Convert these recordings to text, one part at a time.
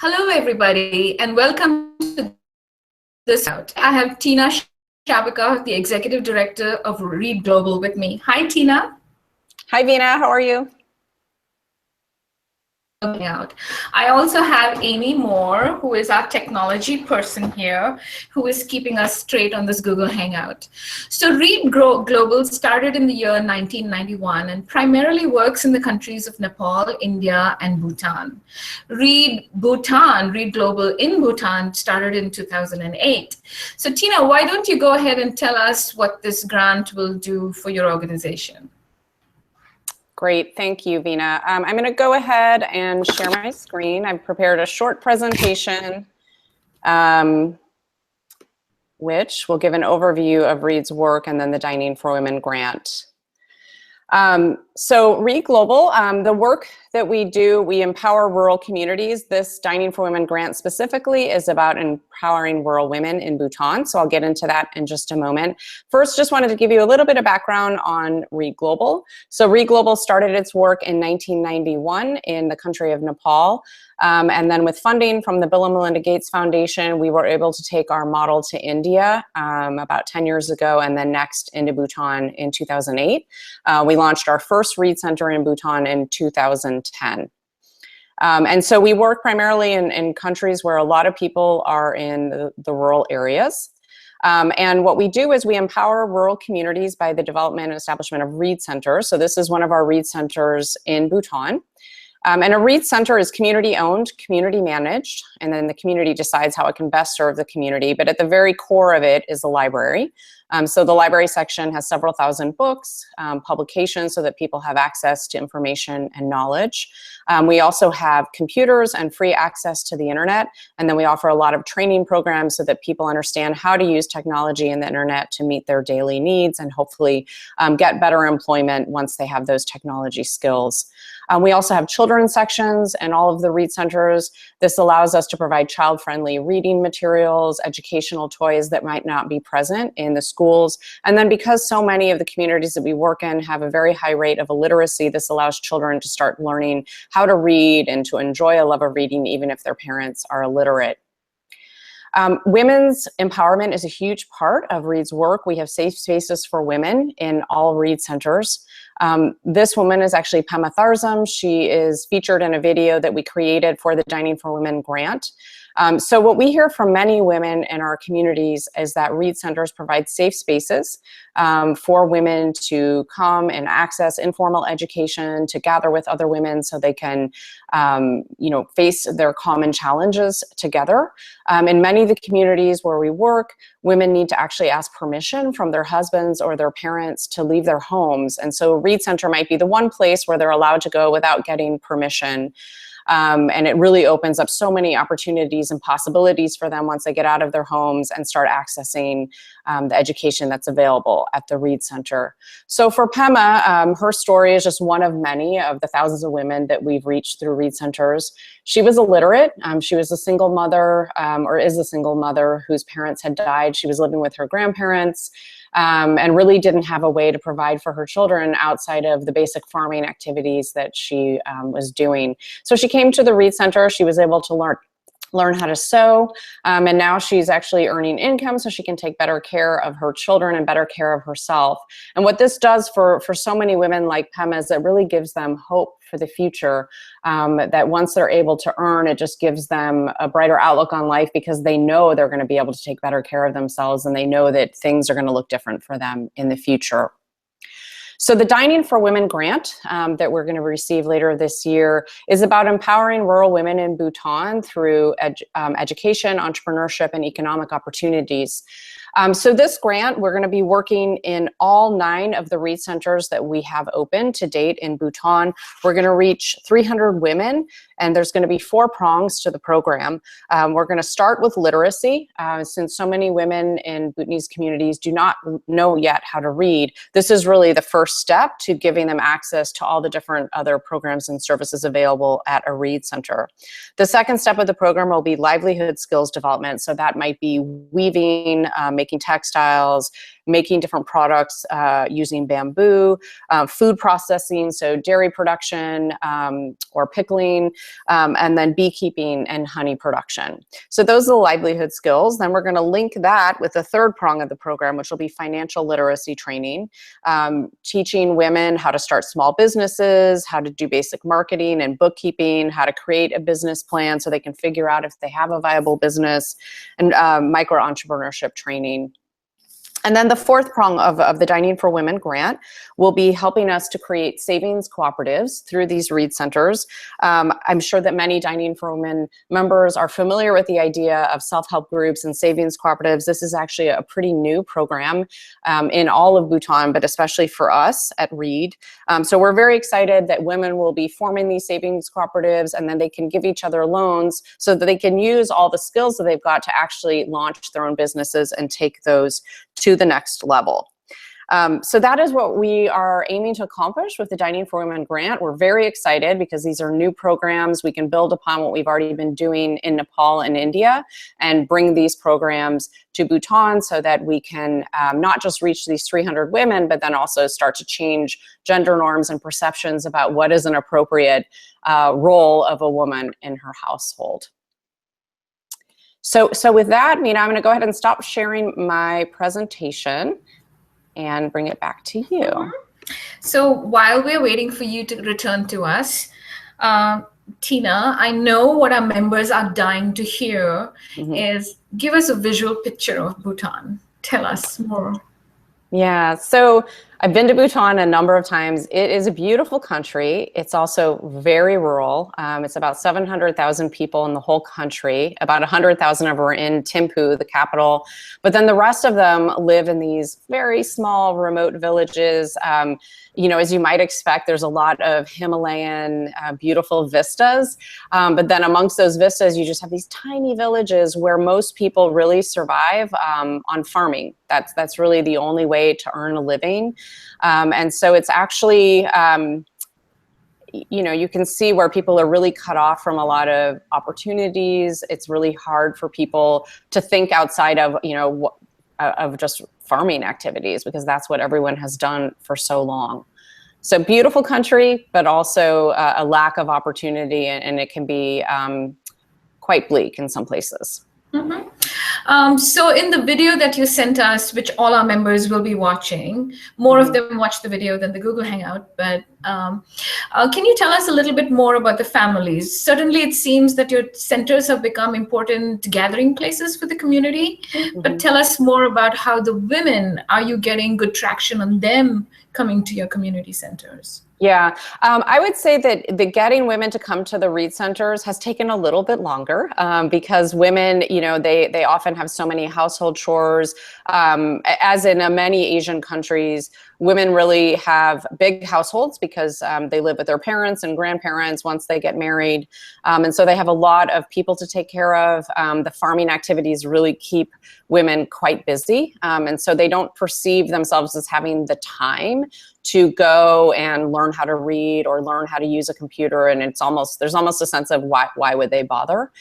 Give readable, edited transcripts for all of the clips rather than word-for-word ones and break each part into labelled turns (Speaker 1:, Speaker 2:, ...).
Speaker 1: Hello, everybody, and welcome to this out. I have Tina Sciabica, the Executive Director of Read Global with me. Hi, Tina.
Speaker 2: Hi, Veena. How are you?
Speaker 1: Out. I also have Amy Moore, who is our technology person here, who is keeping us straight on this Google Hangout. So Read Global started in the year 1991 and primarily works in the countries of Nepal, India, and Bhutan. Read Global in Bhutan started in 2008. So Tina, why don't you go ahead and tell us what this grant will do for your organization?
Speaker 2: Great, thank you, Veena. I'm going to go ahead and share my screen. I've prepared a short presentation, which will give an overview of Read's work and then the Dining for Women grant. So Read Global, the work that we do, we empower rural communities. This Dining for Women grant specifically is about empowering rural women in Bhutan. So I'll get into that in just a moment. First, just wanted to give you a little bit of background on Read Global. So Read Global started its work in 1991 in the country of Nepal. And then with funding from the Bill and Melinda Gates Foundation, we were able to take our model to India about 10 years ago, and then next into Bhutan in 2008. We launched our first Read Center in Bhutan in 2010. And so we work primarily in countries where a lot of people are in the rural areas. And what we do is we empower rural communities by the development and establishment of Read Centers. So this is one of our Read Centers in Bhutan. And a Read Center is community owned, community managed, and then the community decides how it can best serve the community. But at the very core of it is the library. So the library section has several thousand books, publications so that people have access to information and knowledge. We also have computers and free access to the internet. And then we offer a lot of training programs so that people understand how to use technology and the internet to meet their daily needs and hopefully get better employment once they have those technology skills. We also have children's sections in all of the Read Centers. This allows us to provide child-friendly reading materials, educational toys that might not be present in the schools. And then because so many of the communities that we work in have a very high rate of illiteracy, this allows children to start learning how to read and to enjoy a love of reading even if their parents are illiterate. Women's empowerment is a huge part of Read's work. We have safe spaces for women in all Read Centers. This woman is actually Pema Tharzam. She is featured in a video that we created for the Dining for Women grant. So what we hear from many women in our communities is that Read Centers provide safe spaces for women to come and access informal education, to gather with other women so they can face their common challenges together. In many of the communities where we work, women need to actually ask permission from their husbands or their parents to leave their homes. And so Read Center might be the one place where they're allowed to go without getting permission. And it really opens up so many opportunities and possibilities for them once they get out of their homes and start accessing the education that's available at the Read Center. So for Pema, her story is just one of many of the thousands of women that we've reached through Read Centers. She was illiterate. She was a single mother, or is a single mother whose parents had died. She was living with her grandparents. And really didn't have a way to provide for her children outside of the basic farming activities that she was doing. So she came to the Read Center. She was able to learn how to sew, and now she's actually earning income so she can take better care of her children and better care of herself. And what this does for so many women like Pema is it really gives them hope for the future, that once they're able to earn, it just gives them a brighter outlook on life because they know they're going to be able to take better care of themselves and they know that things are going to look different for them in the future. So the Dining for Women grant that we're going to receive later this year is about empowering rural women in Bhutan through education, entrepreneurship, and economic opportunities. So this grant, we're going to be working in all 9 of the Read Centers that we have open to date in Bhutan. We're going to reach 300 women, and there's going to be 4 prongs to the program. We're going to start with literacy. Since so many women in Bhutanese communities do not know yet how to read, this is really the first step to giving them access to all the different other programs and services available at a Read Center. The second step of the program will be livelihood skills development. So that might be weaving, making textiles, making different products using bamboo, food processing, so dairy production or pickling, and then beekeeping and honey production. So those are the livelihood skills. Then we're going to link that with the third prong of the program, which will be financial literacy training, teaching women how to start small businesses, how to do basic marketing and bookkeeping, how to create a business plan so they can figure out if they have a viable business, and micro entrepreneurship training. And then the fourth prong of the Dining for Women grant will be helping us to create savings cooperatives through these Read centers. I'm sure that many Dining for Women members are familiar with the idea of self-help groups and savings cooperatives. This is actually a pretty new program in all of Bhutan, but especially for us at Read. So we're very excited that women will be forming these savings cooperatives, and then they can give each other loans so that they can use all the skills that they've got to actually launch their own businesses and take those to the next level. So that is what we are aiming to accomplish with the Dining for Women grant. We're very excited because these are new programs. We can build upon what we've already been doing in Nepal and India and bring these programs to Bhutan so that we can not just reach these 300 women, but then also start to change gender norms and perceptions about what is an appropriate role of a woman in her household. So with that, Meena, I'm going to go ahead and stop sharing my presentation and bring it back to you.
Speaker 1: So while we're waiting for you to return to us, Tina, I know what our members are dying to hear is give us a visual picture of Bhutan. Tell us more.
Speaker 2: Yeah, so I've been to Bhutan a number of times. It is a beautiful country. It's also very rural. It's about 700,000 people in the whole country. About 100,000 of them are in Thimphu, the capital. But then the rest of them live in these very small, remote villages. You know, as you might expect, there's a lot of Himalayan beautiful vistas. But then amongst those vistas, you just have these tiny villages where most people really survive on farming. That's really the only way to earn a living. And so it's actually, you know, you can see where people are really cut off from a lot of opportunities. It's really hard for people to think outside of, you know, of just farming activities, because that's what everyone has done for so long. So beautiful country, but also a lack of opportunity, and it can be quite bleak in some places.
Speaker 1: So in the video that you sent us, which all our members will be watching, more of them watch the video than the Google Hangout, but can you tell us a little bit more about the families? Certainly it seems that your centers have become important gathering places for the community, but tell us more about how the women, are you getting good traction on them coming to your community centers?
Speaker 2: Yeah, I would say that getting women to come to the Read centers has taken a little bit longer because women, you know, they often have so many household chores. As in many Asian countries, women really have big households because they live with their parents and grandparents once they get married. And so they have a lot of people to take care of. The farming activities really keep women quite busy. And so they don't perceive themselves as having the time to go and learn how to read or learn how to use a computer. And there's almost a sense of why would they bother?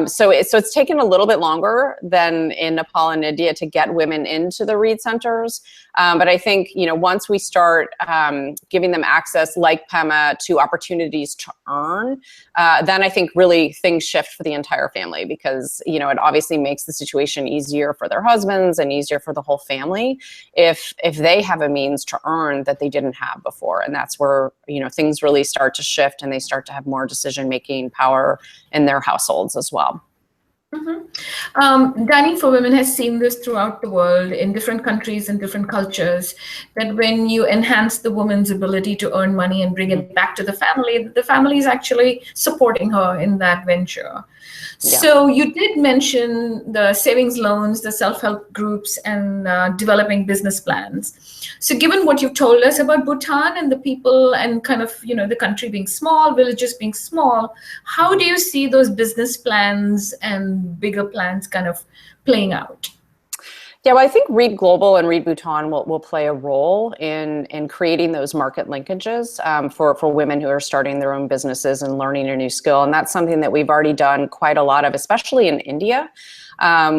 Speaker 2: So it's taken a little bit longer than in Nepal and India to get women into the Read centers. But I think, you know, once we start giving them access like Pema to opportunities to earn, then I think really things shift for the entire family, because, you know, it obviously makes the situation easier for their husbands and easier for the whole family if they have a means to earn that they didn't have before. And that's where, you know, things really start to shift and they start to have more decision-making power in their households as well.
Speaker 1: Dining for Women has seen this throughout the world in different countries and different cultures, that when you enhance the woman's ability to earn money and bring it back to the family is actually supporting her in that venture. Yeah. So you did mention the savings loans, the self-help groups, and developing business plans. So given what you've told us about Bhutan and the people and kind of, you know, the country being small, villages being small, how do you see those business plans and bigger plans kind of playing out?
Speaker 2: Yeah, well, I think Read Global and Read Bhutan will play a role in creating those market linkages for women who are starting their own businesses and learning a new skill. And that's something that we've already done quite a lot of, especially in India.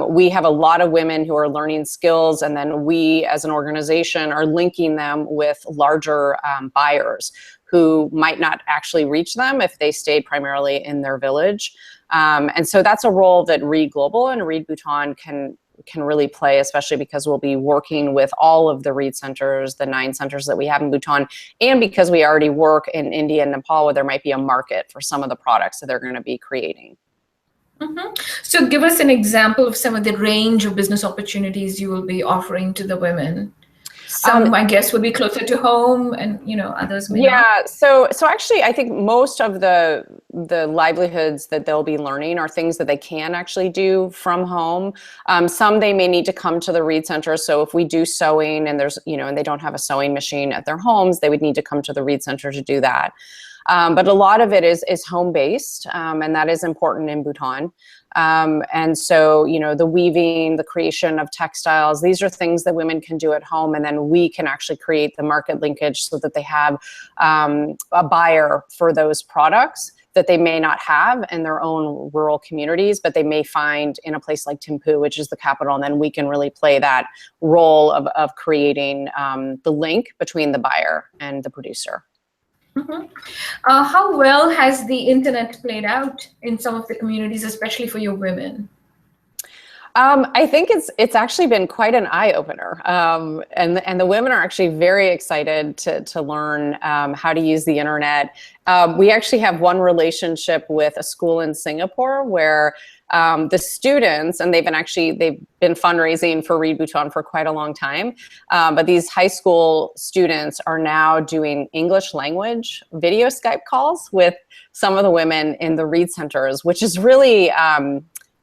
Speaker 2: We have a lot of women who are learning skills, and then we as an organization are linking them with larger buyers who might not actually reach them if they stayed primarily in their village. And so that's a role that Read Global and Read Bhutan can really play, especially because we'll be working with all of the Read centers, the 9 centers that we have in Bhutan, and because we already work in India and Nepal where there might be a market for some of the products that they're going to be creating.
Speaker 1: So give us an example of some of the range of business opportunities you will be offering to the women. Some, I guess, would be closer to home, and others may not.
Speaker 2: So actually, I think most of the livelihoods that they'll be learning are things that they can actually do from home. Some they may need to come to the Read Center. So if we do sewing and there's and they don't have a sewing machine at their homes, they would need to come to the Read Center to do that. But a lot of it is home-based, and that is important in Bhutan. And so, the weaving, the creation of textiles, these are things that women can do at home, and then we can actually create the market linkage so that they have a buyer for those products that they may not have in their own rural communities, but they may find in a place like Thimphu, which is the capital, and then we can really play that role of creating the link between the buyer and the producer.
Speaker 1: How well has the internet played out in some of the communities, especially for your women?
Speaker 2: I think it's actually been quite an eye opener, and the women are actually very excited to learn how to use the internet. We actually have one relationship with a school in Singapore where the students, and they've been fundraising for Read Bhutan for quite a long time, but these high school students are now doing English language video Skype calls with some of the women in the Read centers, which is really,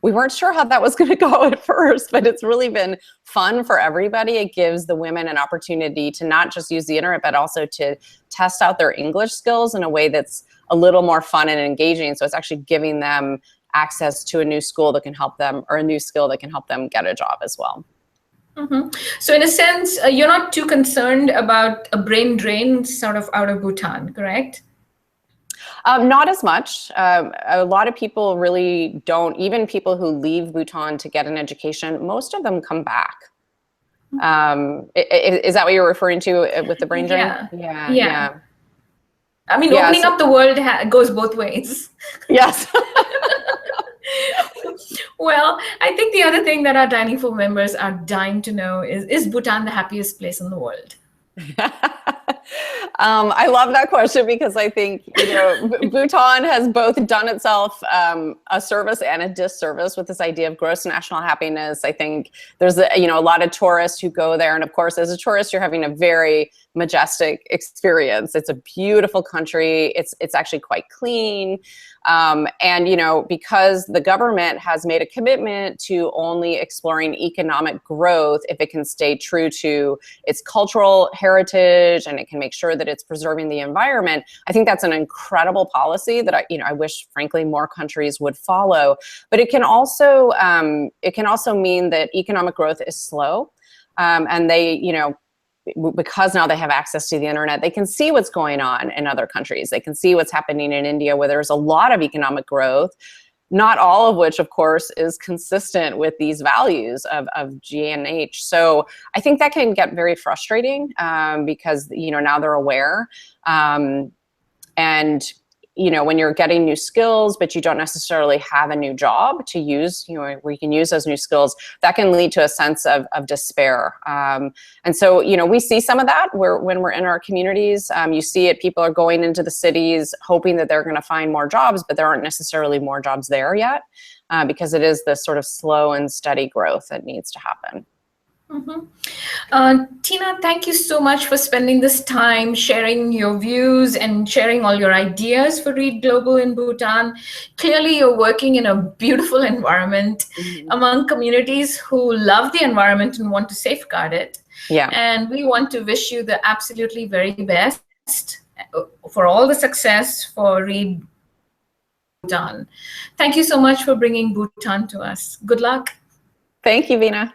Speaker 2: we weren't sure how that was going to go at first, but it's really been fun for everybody. It gives the women an opportunity to not just use the internet, but also to test out their English skills in a way that's a little more fun and engaging. So it's actually giving them access to a new school that can help them, or a new skill that can help them get a job as well.
Speaker 1: So in a sense, you're not too concerned about a brain drain sort of out of Bhutan, correct?
Speaker 2: Not as much. A lot of people really don't, even people who leave Bhutan to get an education, most of them come back. Is that what you're referring to with the brain drain?
Speaker 1: Yeah. I mean, opening up the world goes both ways.
Speaker 2: Yes.
Speaker 1: Well, I think the other thing that our Dining For members are dying to know is Bhutan the happiest place in the world?
Speaker 2: I love that question because I think Bhutan has both done itself a service and a disservice with this idea of gross national happiness. I think there's a lot of tourists who go there, and of course, as a tourist, you're having a very majestic experience. It's a beautiful country. It's actually quite clean, and because the government has made a commitment to only exploring economic growth if it can stay true to its cultural heritage and it can make sure that it's preserving the environment. I think that's an incredible policy that I wish, frankly, more countries would follow. But it can also mean that economic growth is slow, and they because now they have access to the internet, they can see what's going on in other countries. They can see what's happening in India, where there's a lot of economic growth, not all of which, of course, is consistent with these values of G&H. So I think that can get very frustrating because now they're aware. And when you're getting new skills, but you don't necessarily have a new job to use, where you can use those new skills, that can lead to a sense of despair. And so, we see some of that when we're in our communities. You see it, people are going into the cities hoping that they're going to find more jobs, but there aren't necessarily more jobs there yet because it is this sort of slow and steady growth that needs to happen.
Speaker 1: Tina, thank you so much for spending this time sharing your views and sharing all your ideas for Read Global in Bhutan. Clearly, you're working in a beautiful environment among communities who love the environment and want to safeguard it.
Speaker 2: Yeah.
Speaker 1: And we want to wish you the absolutely very best for all the success for Read Bhutan. Thank you so much for bringing Bhutan to us. Good luck.
Speaker 2: Thank you, Veena.